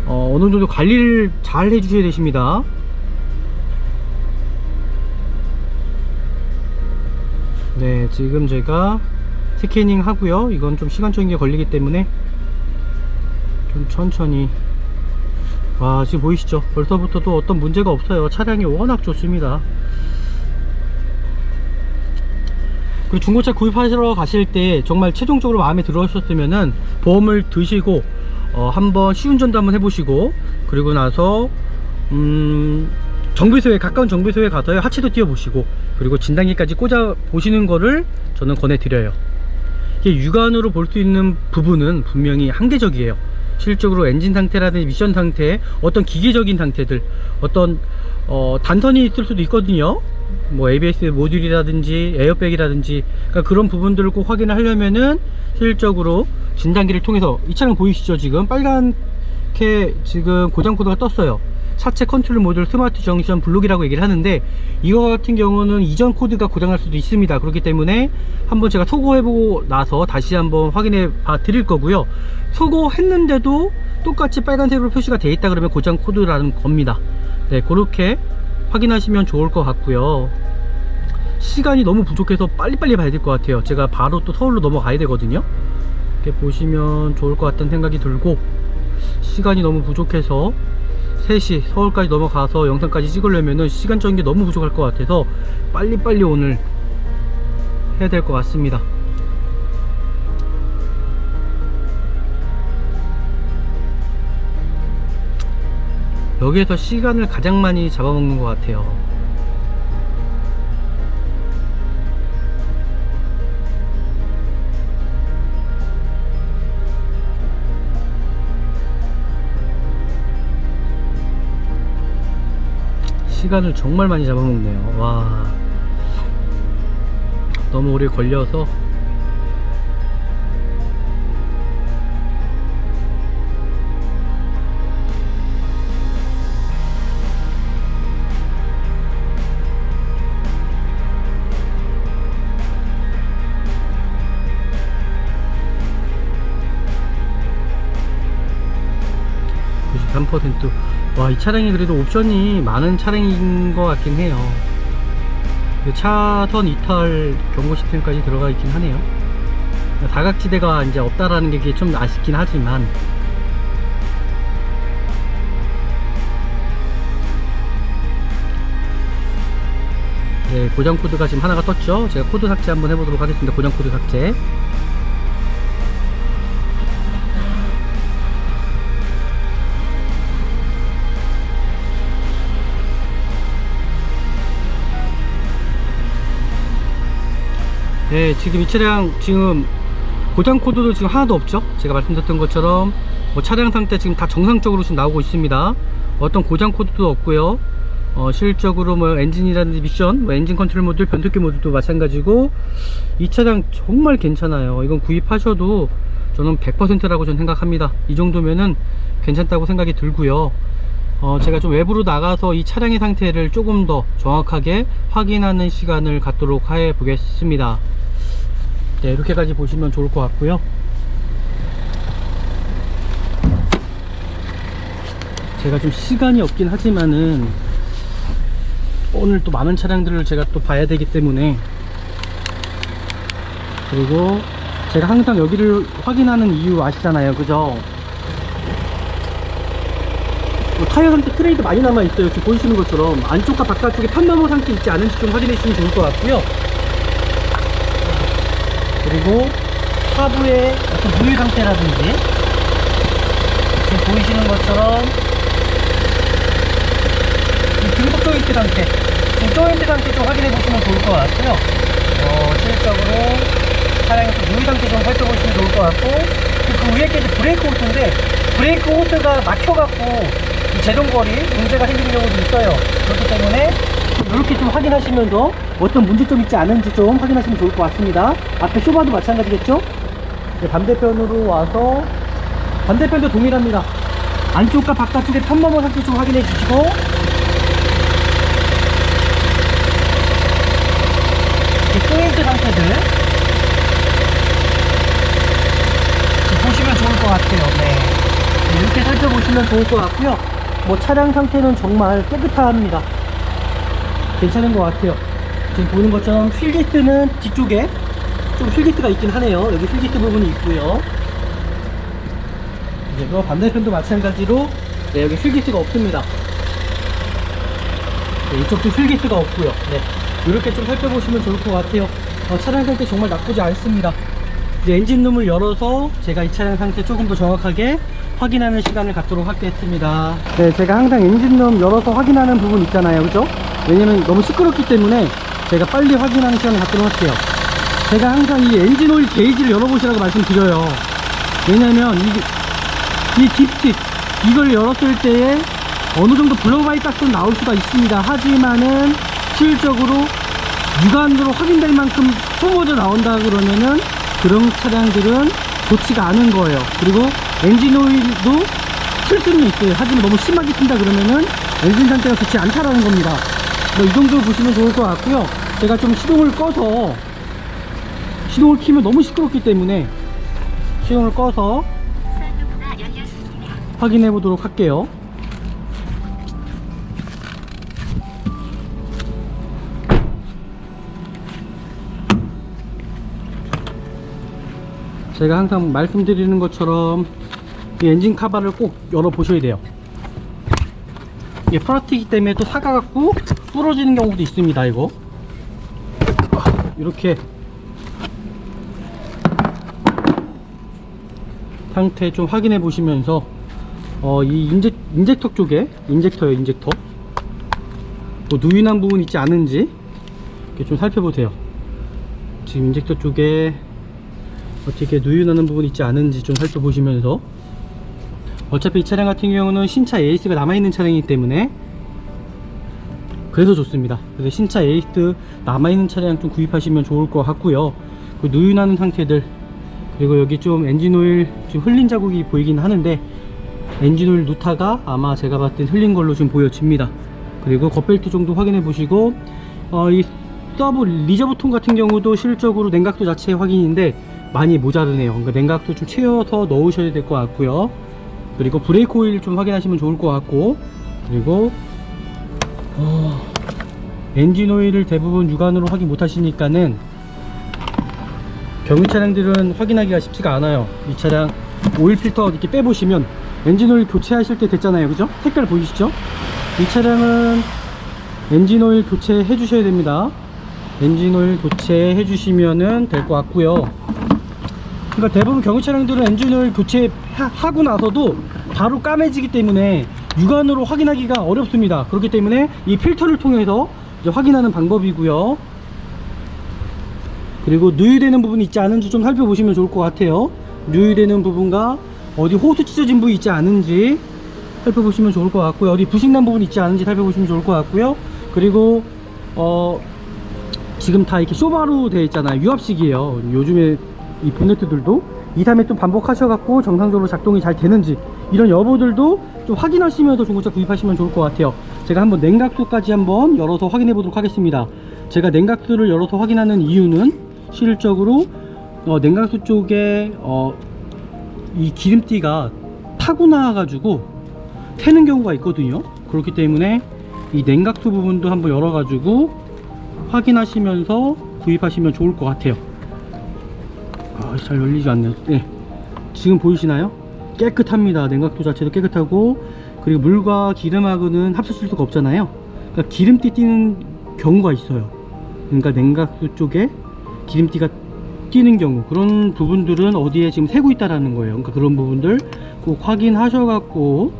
어느 정도 관리를 잘 해주셔야 되십니다. 네, 지금 제가 스캐닝 하고요. 이건 좀 시간적인 게 걸리기 때문에 좀 천천히. 와, 지금 보이시죠? 벌써부터도 어떤 문제가 없어요. 차량이 워낙 좋습니다. 그리고 중고차 구입하시러 가실 때 정말 최종적으로 마음에 들으셨으면은 보험을 드시고 한번 시운전도 한번 해보시고, 그리고 나서 정비소에, 가까운 정비소에 가서요 하체도 띄워보시고, 그리고 진단기까지 꽂아 보시는 거를 저는 권해드려요. 이게 육안으로 볼 수 있는 부분은 분명히 한계적이에요. 실질적으로 엔진 상태라든지 미션 상태, 어떤 기계적인 상태들, 어떤 단선이 있을 수도 있거든요. 뭐 ABS 모듈이라든지 에어백이라든지, 그러니까 그런 부분들을 꼭 확인을 하려면은 실질적으로 진단기를 통해서, 이 차량 보이시죠? 지금 빨갛게 지금 고장 코드가 떴어요. 차체 컨트롤 모듈 스마트 정션 블록이라고 얘기를 하는데, 이거 같은 경우는 이전 코드가 고장날 수도 있습니다. 그렇기 때문에 한번 제가 소거해보고 나서 다시 한번 확인해 봐 드릴 거고요. 소거했는데도 똑같이 빨간색으로 표시가 되어 있다 그러면 고장 코드라는 겁니다. 네, 그렇게 확인하시면 좋을 것 같고요. 시간이 너무 부족해서 빨리빨리 봐야 될 것 같아요. 제가 바로 또 서울로 넘어가야 되거든요. 이렇게 보시면 좋을 것 같다는 생각이 들고, 시간이 너무 부족해서 3시 서울까지 넘어가서 영상까지 찍으려면은 시간적인 게 너무 부족할 것 같아서 빨리빨리 오늘 해야 될 것 같습니다. 여기에서 시간을 가장 많이 잡아먹는 것 같아요. 시간을 정말 많이 잡아먹네요. 와, 너무 오래 걸려서. 와, 이 차량이 그래도 옵션이 많은 차량인 것 같긴 해요. 차선 이탈 경고 시스템까지 들어가 있긴 하네요. 사각지대가 이제 없다라는 게 좀 아쉽긴 하지만, 네, 고장 코드가 지금 하나가 떴죠. 제가 코드 삭제 한번 해보도록 하겠습니다. 고장 코드 삭제. 네, 지금 이 차량 지금 고장 코드도 지금 하나도 없죠. 제가 말씀드렸던 것처럼 뭐 차량 상태 지금 다 정상적으로 지금 나오고 있습니다. 어떤 고장 코드도 없고요. 실질적으로 뭐 엔진이라든지 미션, 뭐 엔진 컨트롤 모듈, 변속기 모듈도 마찬가지고, 이 차량 정말 괜찮아요. 이건 구입하셔도 저는 100%라고 저는 생각합니다. 이 정도면은 괜찮다고 생각이 들고요. 제가 좀 외부로 나가서 이 차량의 상태를 조금 더 정확하게 확인하는 시간을 갖도록 해 보겠습니다. 네, 이렇게까지 보시면 좋을 것 같고요. 제가 좀 시간이 없긴 하지만은 오늘 또 많은 차량들을 제가 또 봐야 되기 때문에, 그리고 제가 항상 여기를 확인하는 이유 아시잖아요, 그죠? 타이어 상태 트레이드 많이 남아 있어요. 지금 보이시는 것처럼 안쪽과 바깥쪽에 편마모 상태 있지 않은지 좀 확인해 주시면 좋을 것 같고요. 그리고 하부의 어떤 누유 상태라든지 지금 보이시는 것처럼 이 등속 조인트 상태, 지금 조인트 상태 좀 확인해 보시면 좋을 것 같고요. 실질적으로 차량의 누유 상태 좀 살펴보시면 좋을 것 같고, 그 위에 게 이제 브레이크 호스인데 브레이크 호스가 막혀갖고 이 제동거리 문제가 생기는 경우도 있어요. 그렇기 때문에 이렇게 좀 확인하시면서 어떤 문제점 있지 않은지 좀 확인하시면 좋을 것 같습니다. 앞에 쇼바도 마찬가지겠죠? 네, 반대편으로 와서 반대편도 동일합니다. 안쪽과 바깥쪽의 편마모 상태 좀 확인해 주시고, 조인트 상태들 보시면 좋을 것 같아요. 네. 이렇게 살펴보시면 좋을 것 같고요. 뭐 차량 상태는 정말 깨끗합니다. 괜찮은 것 같아요. 지금 보는 것처럼 휠기트는 뒤쪽에 좀 휠기트가 있긴 하네요. 여기 휠기트 부분이 있고요. 그리고 반대편도 마찬가지로 네, 여기 휠기트가 없습니다. 네, 이쪽도 휠기트가 없고요. 네, 이렇게 좀 살펴보시면 좋을 것 같아요. 차량 상태 정말 나쁘지 않습니다. 이제 엔진룸을 열어서 제가 이 차량 상태 조금 더 정확하게 확인하는 시간을 갖도록 하겠습니다. 네, 제가 항상 엔진룸 열어서 확인하는 부분 있잖아요, 그죠? 왜냐면 너무 시끄럽기 때문에 제가 빨리 확인하는 시간을 갖도록 할게요. 제가 항상 이 엔진오일 게이지를 열어보시라고 말씀드려요. 왜냐면 이 딥식 이걸 열었을 때에 어느 정도 블러바이 가스는 나올 수가 있습니다. 하지만은 실질적으로 육안으로 확인될 만큼 뿜어져 나온다 그러면은 그런 차량들은 좋지가 않은 거예요. 그리고 엔진오일도 틀 수는 있어요. 하지만 너무 심하게 튄다 그러면은 엔진 상태가 좋지 않다라는 겁니다. 뭐 이 정도 보시면 좋을 것 같고요. 제가 좀 시동을 꺼서, 시동을 키면 너무 시끄럽기 때문에 시동을 꺼서 확인해 보도록 할게요. 제가 항상 말씀드리는 것처럼 이 엔진 카바를 꼭 열어 보셔야 돼요. 이게 프라티기 때문에 또 사가갖고 부러지는 경우도 있습니다. 이거 이렇게 상태 좀 확인해 보시면서 이 인젝터 쪽에 인젝터요, 인젝터 뭐 누유난 부분 있지 않은지 이렇게 좀 살펴보세요. 지금 인젝터 쪽에 어떻게 누유나는 부분 있지 않은지 좀 살펴보시면서, 어차피 이 차량 같은 경우는 신차 에이스가 남아있는 차량이기 때문에 그래서 좋습니다. 그래서 신차 에이스 남아있는 차량 좀 구입하시면 좋을 것 같고요. 그 누유나는 상태들, 그리고 여기 좀 엔진오일 좀 흘린 자국이 보이긴 하는데 엔진오일 누타가 아마 제가 봤을 땐 흘린 걸로 좀 보여집니다. 그리고 겉벨트 정도 확인해 보시고, 이 서브 리저브통 같은 경우도 실질적으로 냉각도 자체 확인인데 많이 모자르네요. 그러니까 냉각도 좀 채워서 넣으셔야 될 것 같고요. 그리고 브레이크 오일 좀 확인하시면 좋을 것 같고, 그리고 엔진 오일을 대부분 육안으로 확인 못 하시니까는 경유 차량들은 확인하기가 쉽지가 않아요. 이 차량 오일 필터 이렇게 빼보시면 엔진 오일 교체하실 때 됐잖아요, 그죠? 색깔 보이시죠? 이 차량은 엔진 오일 교체해 주셔야 됩니다. 엔진 오일 교체해 주시면은 될 것 같고요. 그러니까 대부분 경유 차량들은 엔진오일 교체하고 나서도 바로 까매지기 때문에 육안으로 확인하기가 어렵습니다. 그렇기 때문에 이 필터를 통해서 이제 확인하는 방법이고요. 그리고 누유되는 부분이 있지 않은지 좀 살펴보시면 좋을 것 같아요. 누유되는 부분과 어디 호스 찢어진 부분이 있지 않은지 살펴보시면 좋을 것 같고요. 어디 부식난 부분이 있지 않은지 살펴보시면 좋을 것 같고요. 그리고 지금 다 이렇게 쇼바로 되어 있잖아요. 유압식이에요. 요즘에 이 본네트들도 2, 3회 좀 반복하셔갖고 정상적으로 작동이 잘 되는지 이런 여부들도 좀 확인하시면서 중고차 구입하시면 좋을 것 같아요. 제가 한번 냉각수까지 한번 열어서 확인해 보도록 하겠습니다. 제가 냉각수를 열어서 확인하는 이유는 실질적으로 냉각수 쪽에 이 기름띠가 타고 나와가지고 새는 경우가 있거든요. 그렇기 때문에 이 냉각수 부분도 한번 열어가지고 확인하시면서 구입하시면 좋을 것 같아요. 잘 열리지 않네요. 네, 지금 보이시나요? 깨끗합니다. 냉각수 자체도 깨끗하고, 그리고 물과 기름하고는 합쳐질 수가 없잖아요. 그러니까 기름띠 띄는 경우가 있어요. 그러니까 냉각수 쪽에 기름띠가 벗기는 경우, 그런 부분들은 어디에 지금 새고 있다라는 거예요. 그러니까 그런 부분들 꼭 확인하셔갖고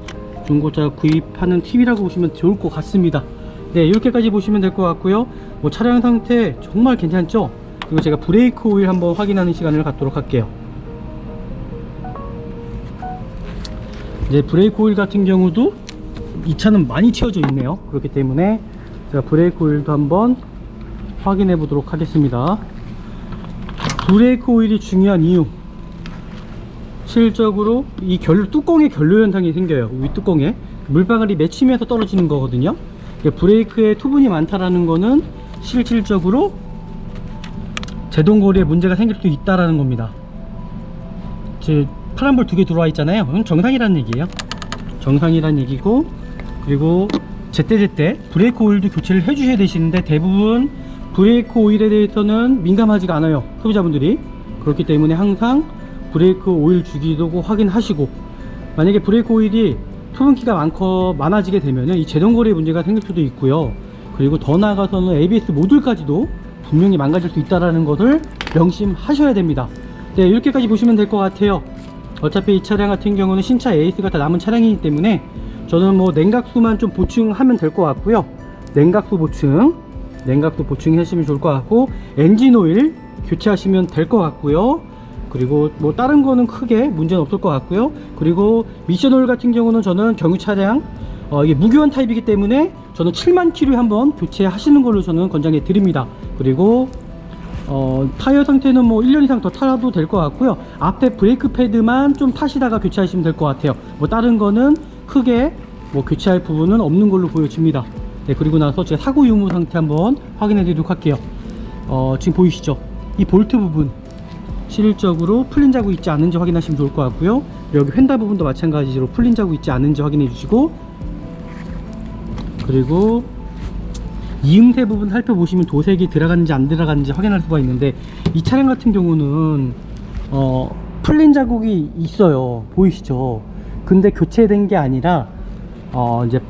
중고차 구입하는 팁이라고 보시면 좋을 것 같습니다. 네, 이렇게까지 보시면 될 것 같고요. 뭐 차량 상태 정말 괜찮죠? 그리고 제가 브레이크 오일 한번 확인하는 시간을 갖도록 할게요. 이제 브레이크 오일 같은 경우도 이 차는 많이 채워져 있네요. 그렇기 때문에 제가 브레이크 오일도 한번 확인해 보도록 하겠습니다. 브레이크 오일이 중요한 이유, 실적으로 이 뚜껑에 결로 현상이 생겨요. 윗뚜껑에 물방울이 맺히면서 떨어지는 거거든요. 브레이크에 투분이 많다라는 거는 실질적으로 제동거리에 문제가 생길 수 있다라는 겁니다. 제 파란불 2개 들어와 있잖아요. 그건 정상이라는 얘기예요. 정상이라는 얘기고, 그리고 제때제때 브레이크 오일도 교체를 해 주셔야 되시는데, 대부분 브레이크 오일에 대해서는 민감하지가 않아요, 소비자분들이. 그렇기 때문에 항상 브레이크 오일 주기도 확인하시고, 만약에 브레이크 오일이 수분기가 많아지게 되면 이 제동거리에 문제가 생길 수도 있고요. 그리고 더 나아가서는 ABS 모듈까지도 분명히 망가질 수 있다는 것을 명심하셔야 됩니다. 네, 이렇게까지 보시면 될 것 같아요. 어차피 이 차량 같은 경우는 신차 AS가 다 남은 차량이기 때문에 저는 뭐 냉각수만 좀 보충하면 될 것 같고요. 냉각수 보충하시면 좋을 것 같고, 엔진 오일 교체하시면 될 것 같고요. 그리고 뭐 다른 거는 크게 문제는 없을 것 같고요. 그리고 미션 오일 같은 경우는 저는 경유 차량 이게 무교환 타입이기 때문에 저는 7만 킬로에 한번 교체하시는 걸로 저는 권장해 드립니다. 그리고 타이어 상태는 뭐 1년 이상 더 타도 될 것 같고요. 앞에 브레이크 패드만 좀 타시다가 교체하시면 될 것 같아요. 뭐 다른 거는 크게 뭐 교체할 부분은 없는 걸로 보여집니다. 네, 그리고 나서 제가 사고 유무 상태 한번 확인해 드리도록 할게요. 지금 보이시죠? 이 볼트 부분 실질적으로 풀린 자국 있지 않은지 확인하시면 좋을 것 같고요. 여기 휀다 부분도 마찬가지로 풀린 자국 있지 않은지 확인해 주시고, 그리고 이음새 부분 살펴보시면 도색이 들어갔는지 안 들어갔는지 확인할 수가 있는데, 이 차량 같은 경우는 풀린 자국이 있어요. 보이시죠? 근데 교체된 게 아니라 이제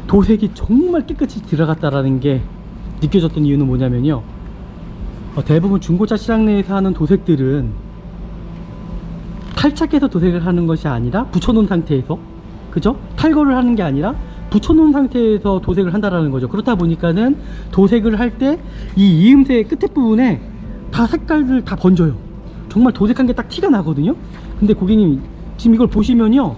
도색이 정말 깨끗이 들어갔다라는 게 느껴졌던 이유는 뭐냐면요, 대부분 중고차 시장 내에서 하는 도색들은 탈착해서 도색을 하는 것이 아니라 붙여놓은 상태에서, 그죠? 탈거를 하는 게 아니라 붙여놓은 상태에서 도색을 한다라는 거죠. 그렇다 보니까는 도색을 할 때 이 이음새 끝에 부분에 다 색깔들 다 번져요. 정말 도색한 게 딱 티가 나거든요. 근데 고객님 지금 이걸 보시면요,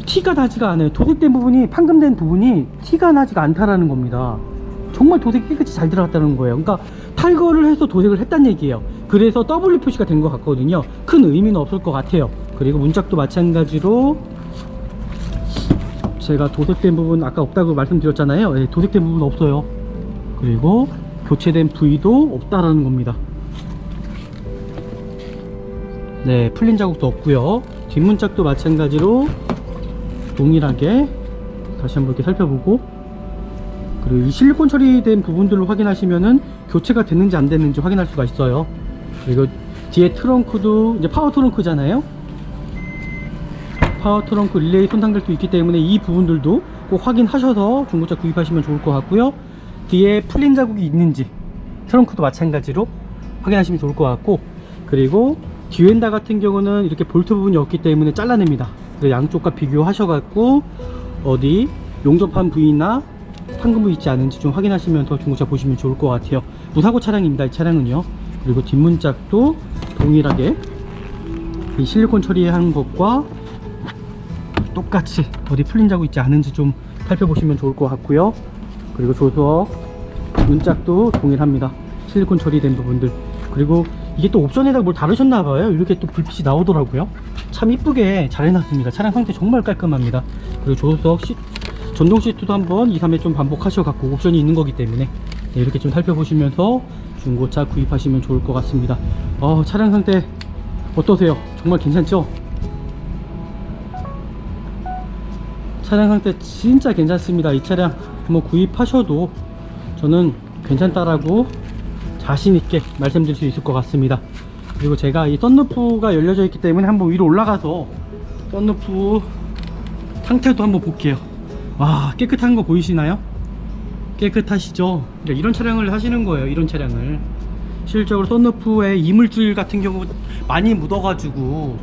티가 나지가 않아요. 도색된 부분이, 판금된 부분이 티가 나지가 않다라는 겁니다. 정말 도색이 깨끗이 잘 들어갔다는 거예요. 그러니까 탈거를 해서 도색을 했다는 얘기예요. 그래서 W 표시가 된 것 같거든요. 큰 의미는 없을 것 같아요. 그리고 문짝도 마찬가지로 제가 도색된 부분 아까 없다고 말씀드렸잖아요. 네, 도색된 부분 없어요. 그리고 교체된 부위도 없다라는 겁니다. 네, 풀린 자국도 없고요. 뒷문짝도 마찬가지로 동일하게 다시 한번 이렇게 살펴보고, 그리고 이 실리콘 처리된 부분들로 확인하시면은 교체가 됐는지 안 됐는지 확인할 수가 있어요. 그리고 뒤에 트렁크도 이제 파워 트렁크잖아요. 파워 트렁크 릴레이 손상될 수 있기 때문에 이 부분들도 꼭 확인하셔서 중고차 구입하시면 좋을 것 같고요. 뒤에 풀린 자국이 있는지 트렁크도 마찬가지로 확인하시면 좋을 것 같고, 그리고 뒤엔다 같은 경우는 이렇게 볼트 부분이 없기 때문에 잘라냅니다. 그래서 양쪽과 비교하셔갖고 어디 용접한 부위나 판금 부위 있지 않은지 좀 확인하시면서 중고차 보시면 좋을 것 같아요. 무사고 차량입니다, 이 차량은요. 그리고 뒷문짝도 동일하게 이 실리콘 처리한 것과 똑같이 어디 풀린 자국 있지 않은지 좀 살펴보시면 좋을 것 같고요. 그리고 조수석 문짝도 동일합니다. 실리콘 처리된 부분들. 그리고 이게 또 옵션에다가 뭘 다루셨나봐요. 이렇게 또 불빛이 나오더라고요. 참 이쁘게 잘 해놨습니다. 차량 상태 정말 깔끔합니다. 그리고 조수석 전동 시트도 한번 2, 3회 좀 반복하셔갖고 옵션이 있는 거기 때문에 네, 이렇게 좀 살펴보시면서 중고차 구입하시면 좋을 것 같습니다. 차량 상태 어떠세요? 정말 괜찮죠? 차량 상태 진짜 괜찮습니다. 이 차량 뭐 구입하셔도 저는 괜찮다라고 자신있게 말씀드릴 수 있을 것 같습니다. 그리고 제가 이 썬루프가 열려져 있기 때문에 한번 위로 올라가서 썬루프 상태도 한번 볼게요. 와, 깨끗한 거 보이시나요? 깨끗하시죠? 이런 차량을 하시는 거예요. 이런 차량을 실질적으로 썬루프에 이물질 같은 경우 많이 묻어가지고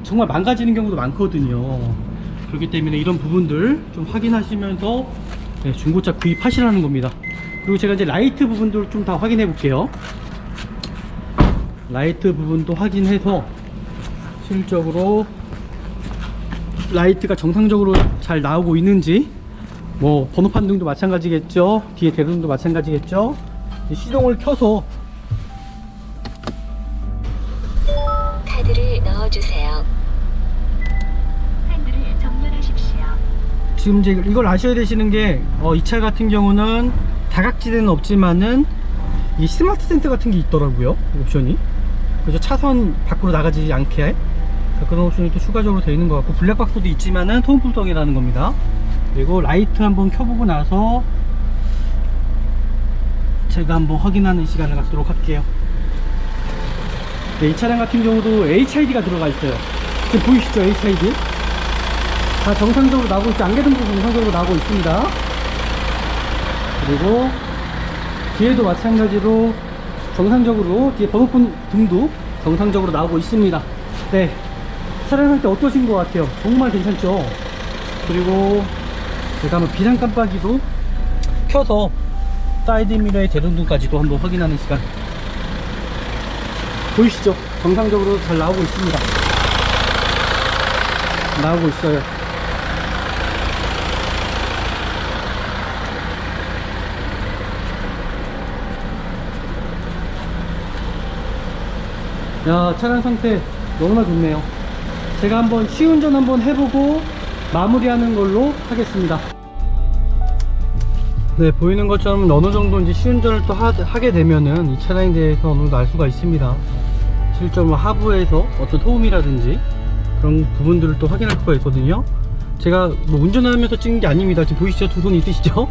정말 망가지는 경우도 많거든요. 그렇기 때문에 이런 부분들 좀 확인하시면서 네, 중고차 구입하시라는 겁니다. 그리고 제가 이제 라이트 부분도 좀 다 확인해 볼게요. 라이트 부분도 확인해서 실질적으로 라이트가 정상적으로 잘 나오고 있는지, 뭐 번호판 등도 마찬가지겠죠. 뒤에 대등도 마찬가지겠죠. 시동을 켜서 카드를 넣어주세요. 핸들을 정렬하십시오. 지금 이제 이걸 아셔야 되시는 게 이 차 같은 경우는 다각지대는 없지만은 이 스마트 센터 같은 게 있더라고요, 옵션이. 그래서 차선 밖으로 나가지 않게 그런 옵션이 또 추가적으로 되어 있는 것 같고, 블랙박스도 있지만은 통풍성이라는 겁니다. 그리고 라이트 한번 켜보고 나서 제가 한번 확인하는 시간을 갖도록 할게요. 네, 이 차량 같은 경우도 HID가 들어가 있어요. 지금 보이시죠? HID 다 정상적으로 나오고 있죠. 안개등도 정상적으로 나오고 있습니다. 그리고 뒤에도 마찬가지로 정상적으로, 뒤에 번호판 등도 정상적으로 나오고 있습니다. 네, 차량 상태 어떠신 것 같아요? 정말 괜찮죠? 그리고 제가 한번 비상 깜빡이도 켜서 사이드미러의 대등등까지도 한번 확인하는 시간. 보이시죠? 정상적으로 잘 나오고 있습니다. 나오고 있어요. 야, 차량 상태 너무나 좋네요. 제가 한번 시운전 한번 해보고 마무리하는 걸로 하겠습니다. 네, 보이는 것처럼 어느 정도 이제 시운전을 또 하게 되면은 이 차량에 대해서 어느 정도 알 수가 있습니다. 실제로 하부에서 어떤 소음이라든지 그런 부분들을 또 확인할 수가 있거든요. 제가 뭐 운전하면서 찍는 게 아닙니다. 지금 보이시죠? 두 손 있으시죠?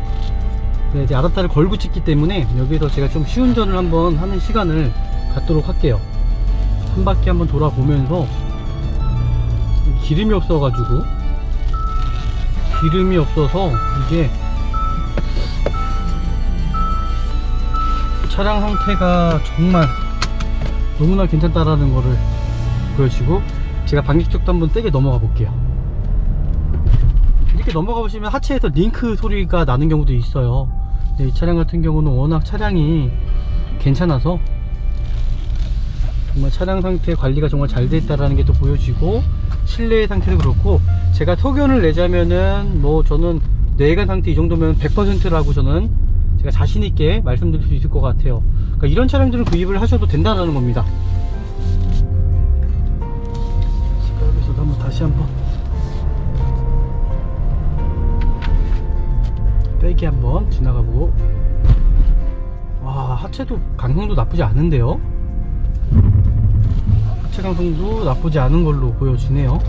네, 이제 아답타를 걸고 찍기 때문에 여기서 제가 좀 시운전을 한번 하는 시간을 갖도록 할게요. 한 바퀴 한번 돌아보면서, 기름이 없어가지고, 기름이 없어서 이게 차량 상태가 정말 너무나 괜찮다라는 거를 보여주고, 제가 방지턱도 한번 세게 넘어가 볼게요. 이렇게 넘어가 보시면 하체에서 링크 소리가 나는 경우도 있어요. 근데 이 차량 같은 경우는 워낙 차량이 괜찮아서 정말 차량 상태 관리가 정말 잘 돼 있다라는 게 또 보여지고, 실내 상태도 그렇고, 제가 소견을 내자면은 뭐 저는 내관 상태 이 정도면 100%라고 저는 제가 자신 있게 말씀드릴 수 있을 것 같아요. 그러니까 이런 차량들을 구입을 하셔도 된다라는 겁니다. 여기서도 한번 다시 한번 빼기 한번 지나가 보고, 와, 하체도 강성도 나쁘지 않은데요. 하체 강성도 나쁘지 않은 걸로 보여지네요.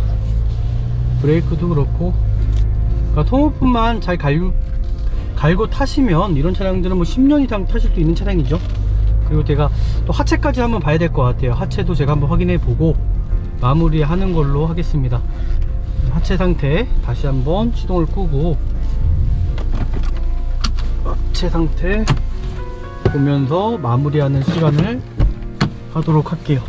브레이크도 그렇고, 그러니까 통오픈만 잘 갈고 타시면 이런 차량들은 뭐 10년 이상 타실 수 있는 차량이죠. 그리고 제가 또 하체까지 한번 봐야 될 것 같아요. 하체도 제가 한번 확인해 보고 마무리하는 걸로 하겠습니다. 하체 상태 다시 한번 시동을 끄고 하체 상태 보면서 마무리하는 시간을 하도록 할게요.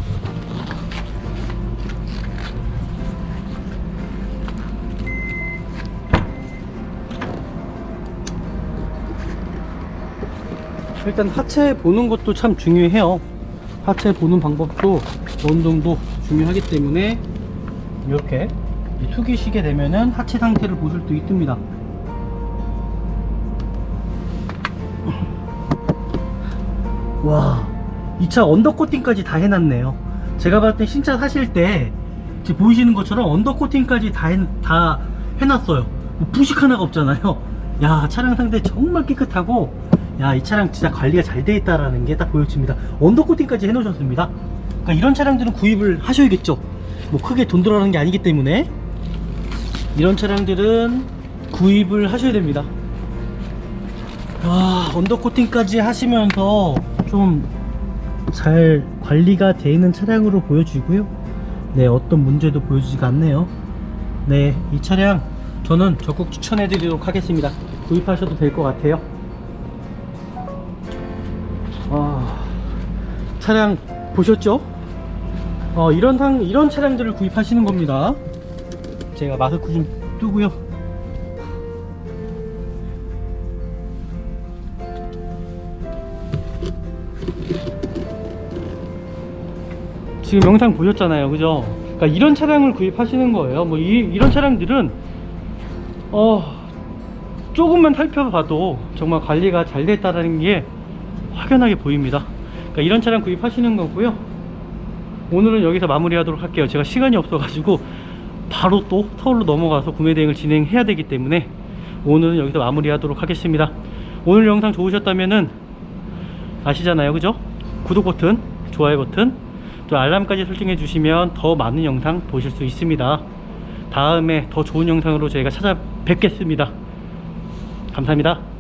일단 하체 보는 것도 참 중요해요. 하체 보는 방법도 어느 정도 중요하기 때문에 이렇게 투기시게 되면은 하체 상태를 보실 수 있습니다. 와, 이 차 언더코팅까지 다 해놨네요. 제가 봤을 때 신차 사실 때 지금 보이시는 것처럼 언더코팅까지 다 해놨어요. 뭐 부식 하나가 없잖아요. 야, 차량 상태 정말 깨끗하고, 야, 이 차량 진짜 관리가 잘 돼 있다라는 게 딱 보여집니다. 언더코팅까지 해놓으셨습니다. 그러니까 이런 차량들은 구입을 하셔야겠죠. 뭐 크게 돈 들어가는 게 아니기 때문에 이런 차량들은 구입을 하셔야 됩니다. 와, 언더코팅까지 하시면서 좀 잘 관리가 되어 있는 차량으로 보여지고요. 네, 어떤 문제도 보여지지가 않네요. 네, 이 차량 저는 적극 추천해 드리도록 하겠습니다. 구입하셔도 될 것 같아요. 차량 보셨죠? 이런 차량들을 구입하시는 겁니다. 제가 마스크 좀 뜨고요. 지금 영상 보셨잖아요, 그죠? 그러니까 이런 차량을 구입하시는 거예요. 뭐 이런 차량들은 조금만 살펴봐도 정말 관리가 잘 됐다는 게 확연하게 보입니다. 그러니까 이런 차량 구입하시는 거고요. 오늘은 여기서 마무리하도록 할게요. 제가 시간이 없어가지고 바로 또 서울로 넘어가서 구매 대행을 진행해야 되기 때문에 오늘은 여기서 마무리하도록 하겠습니다. 오늘 영상 좋으셨다면은 아시잖아요, 그죠? 구독 버튼, 좋아요 버튼, 또 알람까지 설정해 주시면 더 많은 영상 보실 수 있습니다. 다음에 더 좋은 영상으로 저희가 찾아뵙겠습니다. 감사합니다.